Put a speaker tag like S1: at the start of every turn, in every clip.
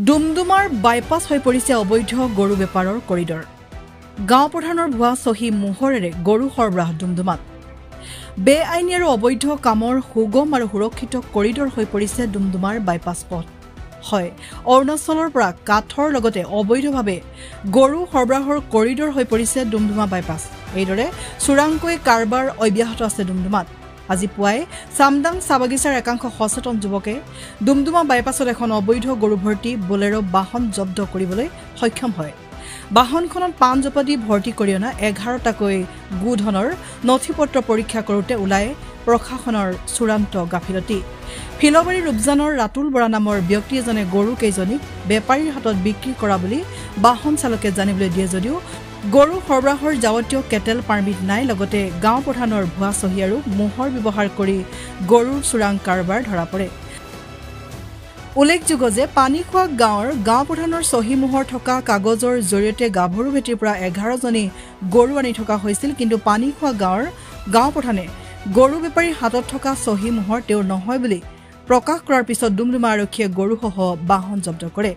S1: ডুমডুমাৰ বাইপাছ হৈ পৰিছে অবৈধ গৰু বেপাৰৰ কৰিডৰ। গাঁও প্ৰধানৰ ভুৱা চহী মোহৰেৰে গৰু সৰবৰাহ ডুমডুমাত। বেআইনী আৰু অবৈধ কামৰ সুগম আৰু সুৰক্ষিত কৰিডৰ হৈ পৰিছে ডুমডুমাৰ বাইপাছ পথ। হয়, অৰুণাচলৰ পৰা কাঠৰ লগতে অবৈধভাৱে গৰু সৰবৰাহৰ কৰিডৰ হৈ পৰিছে ডুমডুমা বাইপাছ। এইদৰে চোৰাংকৈ কাৰবাৰ অব্যাহত আছে ডুমডুমাত। আজি পুৱাই চামদাং চাবাগিচাৰ একাংশ সচেতন যুৱকে ডুমডুমা বাইপাছত এখন অবৈধ গৰু ভৰ্তি বোলেৰো বাহন জব্দ কৰিবলৈ সক্ষম হয়। বাহনখনত পাণ জপা দি ভৰ্তি কৰি অনা 11টাকৈ গোধনৰ নথিপত্ৰ পৰীক্ষা কৰোঁতে ওলায় প্ৰশাসনৰ চূড়ান্ত গাফিলতি। ফিলবাৰী ৰূপজানৰ ৰাতুল বৰা নামৰ ব্যক্তি এজনে গৰু কেইজনীক বেপাৰীৰ হাতত বিক্ৰী কৰা বুলি বাহন চালকে জানিবলৈ দিয়ে যদিও গৰু সৰবৰাহৰ যাৱতীয় কেটেল পাৰ্মিট নাই। লগতে গাঁও প্ৰধানৰ ভুৱা চহী আৰু মোহৰ ব্যৱহাৰ কৰি গৰুৰ চোৰাং কাৰবাৰ ধৰা পৰে। উল্লেখযোগ্য যে পানীখোৱা গাঁৱৰ গাঁও প্ৰধানৰ চহী মোহৰ থকা কাগজৰ জৰিয়তে গাভৰু ভেটিৰ পৰা 11জনী গৰু আনি থকা হৈছিল। কিন্তু পানীখোৱা গাঁৱৰ গাঁও প্ৰধানে গৰু বেপাৰীৰ হাতত থকা চহী মোহৰ তেওঁৰ নহয় বুলি প্ৰকাশ কৰাৰ পিছত ডুমডুমা আৰক্ষীয়ে গৰুসহ বাহন জব্দ কৰে।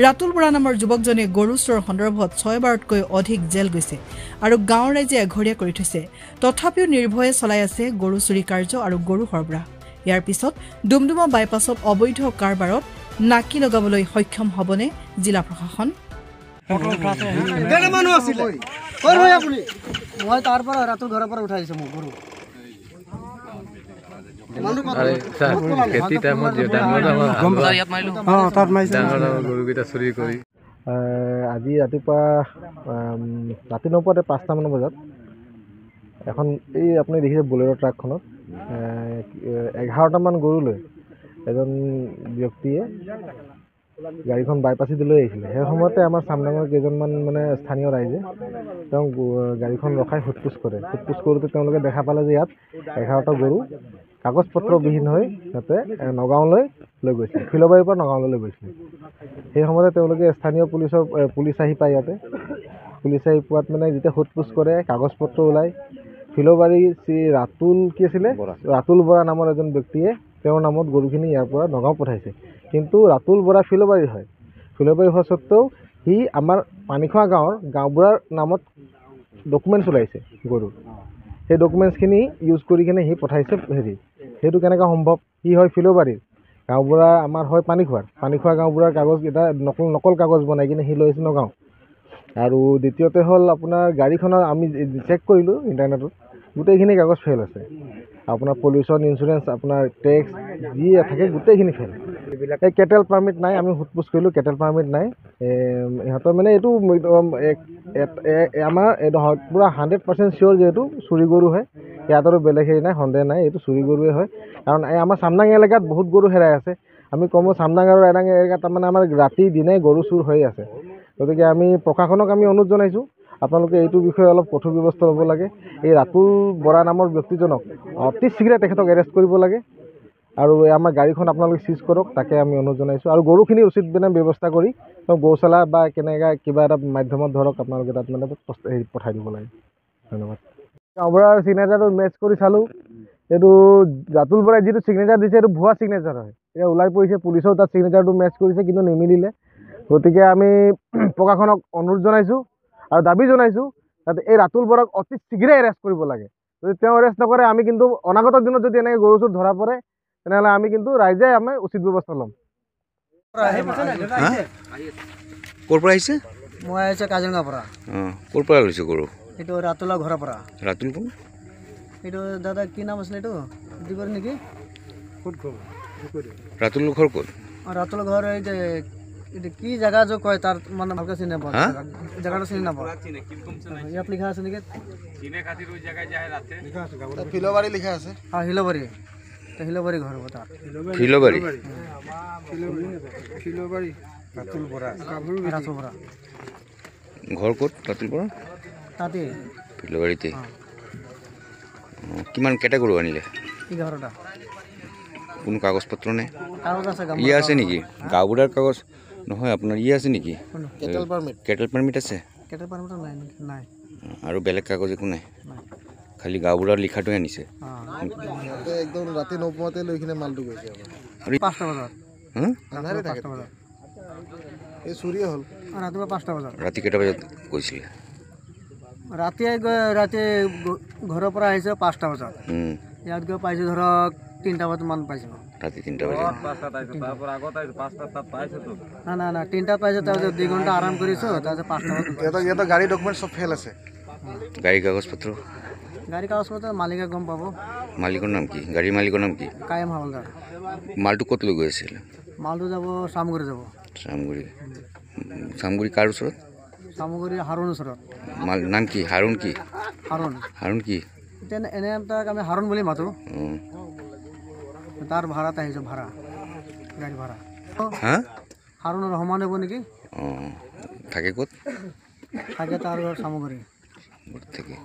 S1: ৰাতুল বৰা নামৰ যুৱকজনে গৰু চোৰৰ সন্দৰ্ভত 6বাৰতকৈ অধিক জেল গৈছে আৰু গাঁৱৰ ৰাইজে এঘৰীয়া কৰি থৈছে। তথাপিও নিৰ্ভয়ে চলাই আছে গৰু চুৰি কাৰ্য আৰু গৰু সৰবৰাহ। ইয়াৰ পিছত ডুমডুমা বাইপাছত অবৈধ কাৰবাৰত নাকি লগাবলৈ সক্ষম হ'বনে জিলা প্ৰশাসন?
S2: আজি ৰাতিপুৱা ৰাতি 5টামান বজাত এখন এই আপুনি দেখিছে বলেৰো ট্ৰাকখনত 11টামান গৰু লৈ এজন ব্যক্তিয়ে গাড়ীখন বাইপাছেদি লৈ আহিছিলে। সেই সময়তে আমাৰ চামদাঙৰ কেইজনমান স্থানীয় ৰাইজে তেওঁ গাড়ীখন ৰখাই সোধপোছ কৰে। সোধপোছ কৰোঁতে তেওঁলোকে দেখা পালে যে ইয়াত 11টা গৰু কাগজ পত্ৰবিহীন হৈ সিহঁতে নগাঁৱলৈ লৈ গৈছিলে, ফিলবাৰীৰ পৰা নগাঁৱলৈ লৈ গৈছিলে। সেই সময়তে তেওঁলোকে স্থানীয় পুলিচ আহি পায়। ইয়াতে পুলিচ আহি পোৱাত যেতিয়া সোধপোছ কৰে কাগজ পত্ৰ ওলায়। ফিলবাৰী ৰাতুল বৰা নামৰ এজন ব্যক্তিয়ে তেওঁৰ নামত গৰুখিনি ইয়াৰ পৰা নগাঁও পঠাইছে। কিন্তু ৰাতুল বৰা ফিলবাৰীৰ হয়। ফিলবাৰী হোৱা স্বত্বেও সি আমাৰ পানীখোৱা গাঁওবুঢ়াৰ নামত ডকুমেণ্টছ ওলাইছে গৰু। সেই ডকুমেণ্টছখিনি ইউজ কৰি কিনে সি পঠাইছে সেইটো কেনেকৈ সম্ভৱ? সি হয় ফিলবাৰীৰ গাঁওবুঢ়া, আমাৰ হয় পানীখোৱা গাঁওবুঢ়াৰ কাগজ এটা নকল কাগজ বনাই কিনে সি লৈছে নগাঁও। আৰু দ্বিতীয়তে হ'ল আপোনাৰ গাড়ীখনৰ আমি চেক কৰিলোঁ ইণ্টাৰনেটত, গোটেইখিনি কাগজ ফেইল আছে। আপোনাৰ পলিউশ্যন, ইঞ্চুৰেঞ্চ, আপোনাৰ টেক্স যি থাকে গোটেইখিনি ফেইল। এই কেটেল পাৰ্মিট নাই। আমি সোধপোছ কৰিলোঁ, কেটেল পাৰ্মিট নাই। ইহঁতৰ এইটো আমাৰ এইটো পূৰা 100% চিয়'ৰ যিহেতু চুৰি গৰু হয়। ইয়াত আৰু বেলেগ হেৰি নাই, সন্দেহ নাই, এইটো চুৰি গৰুৱে হয়। কাৰণ আমাৰ চামদাং এলেকাত বহুত গৰু হেৰাই আছে। আমি কমো চামদাং আৰু এৰাং এলেকাত আমাৰ ৰাতি দিনে গৰু চুৰ হৈ আছে। গতিকে আমি প্ৰশাসনক অনুৰোধ জনাইছোঁ, আপোনালোকে এইটো বিষয়ে অলপ কঠোৰ ব্যৱস্থা ল'ব লাগে। এই ৰাতুল বৰা নামৰ ব্যক্তিজনক অতি শীঘ্ৰে তেখেতক এৰেষ্ট কৰিব লাগে আৰু আমাৰ গাড়ীখন আপোনালোকে চিজ কৰক, তাকে আমি অনুৰোধ জনাইছোঁ। আৰু গৰুখিনি উচিত ব্যৱস্থা কৰি গৌশালা বা কেনেকৈ কিবা এটা মাধ্যমত ধৰক আপোনালোকে তাত পঠাই দিব লাগে। ধন্যবাদ। গাঁওবুঢ়াৰ ছিগনেচাৰটো মেচ কৰি চালোঁ, এইটো ৰাতুল বৰাই যিটো ছিগনেচাৰ দিছে এইটো ভুৱা ছিগনেচাৰ হয়। এতিয়া ওলাই পৰিছে, পুলিচেও তাত ছিগনেচাৰটো মেচ কৰিছে কিন্তু নিমিলিলে। গতিকে আমি প্ৰশাসনক অনুৰোধ জনাইছোঁ আৰু দাবী জনাইছোঁ যাতে এই ৰাতুল বৰাক অতি শীঘ্ৰে এৰেষ্ট কৰিব লাগে। যদি তেওঁ এৰেষ্ট নকৰে আমি কিন্তু অনাগত দিনত যদি এনেকৈ গৰু চুৰ ধৰা পৰে তেনেহ'লে আমি কিন্তু ৰাইজে উচিত ব্যৱস্থা ল'ম।
S3: ক'ৰ পৰা আহিছে?
S4: মই আহিছে কাজিৰঙাৰ পৰা।
S3: ক'ৰ পৰা লৈছে গৰু?
S4: এইটো ৰাতুলৰ ঘৰৰ পৰা।
S3: ৰাতুল কোন?
S4: এইটো দাদা কি নাম আছিলে এইটো? দিবৰ নেকি? ক'ত ঘৰ?
S3: ৰাতুলৰ ঘৰ ক'ত?
S4: ৰাতুলৰ ঘৰ এইটো কি জেগা যে কয় তাৰ ভালকৈ চিনি নাপাওঁ। জেগাটো চিনি নাপাওঁ। ইয়াত লিখা আছে নেকি?
S2: ফিলবাৰী লিখা আছে।
S4: হিলবাৰী ঘৰ তাৰ।
S3: ফিলবাৰী
S4: ৰাতুল বৰা
S3: ঘৰ ক'ত? ৰাতুল বৰা
S4: তাতে
S3: ফিলবাৰীতে। কিমান কেইটা গৰু আনিলে?
S4: 11টা।
S3: কোনো কাগজ পত্ৰ নাই?
S4: কাগজ আছে।
S3: আছে নেকি? গাঁওবুঢ়াৰ কাগজ নহয়, আপোনাৰ আছে নেকি? কেটেল পাৰ্মিট আছে?
S4: কেটেল পাৰ্মিট নাই।
S3: আৰু বেলেগ কাগজ একো নাই? খালি গাঁওবুঢ়াৰ লিখাটোৱে আনিছে?
S2: একদম ৰাতি 9টাতে লৈ কিনে মালটো গৈছে।
S4: 5টা বজাত।
S2: এই চুৰিয়ে হ'ল
S4: ৰাতিপুৱা 5টা বজাত।
S3: ৰাতি কেইটা বজাত গৈছিলে?
S4: ৰাতি ঘৰৰ পৰা আহিছে 5টা বজাত, ইয়াত গৈ পাইছোঁ ধৰক 3টা বজাত মান পাইছোঁ।
S3: ৰাতি 3টা বজাত?
S4: না 3টাত পাইছোঁ, তাৰপিছত 2 ঘণ্টা আৰাম কৰিছোঁ, তাৰপিছত 5টা বজাত।
S2: ইয়াতে গাড়ী ডকুমেণ্ট চব ফেল আছে।
S3: গাড়ী কাগজপত্ৰ?
S4: গাড়ী কাগজপত্ৰ মালিকে গম পাব।
S3: মালিকৰ নাম কি? গাড়ীৰ মালিকৰ নাম কি?
S4: কায়েম হালদাৰ।
S3: মালটো ক'ত লৈ গৈ আছিল?
S4: মালটো যাব চামগুৰি যাব।
S3: চামগুৰি? চামগুৰি কাৰ ওচৰত?
S4: চামগুৰি হাৰুণ ওচৰত।
S3: মাল নাম কি? হাৰুণ কি? হাৰুণ কি?
S4: এতিয়া এনে তাক আমি হাৰুণ বুলি মাতোঁ। তাৰ ভাড়াত আহিছোঁ, গাড়ী ভাড়া।
S3: হা?
S4: হাৰুণ ৰহমান হ'ব নেকি?
S3: থাকে ক'ত?
S4: থাকে তাৰ ঘৰ চামগুৰি।
S3: থাকে।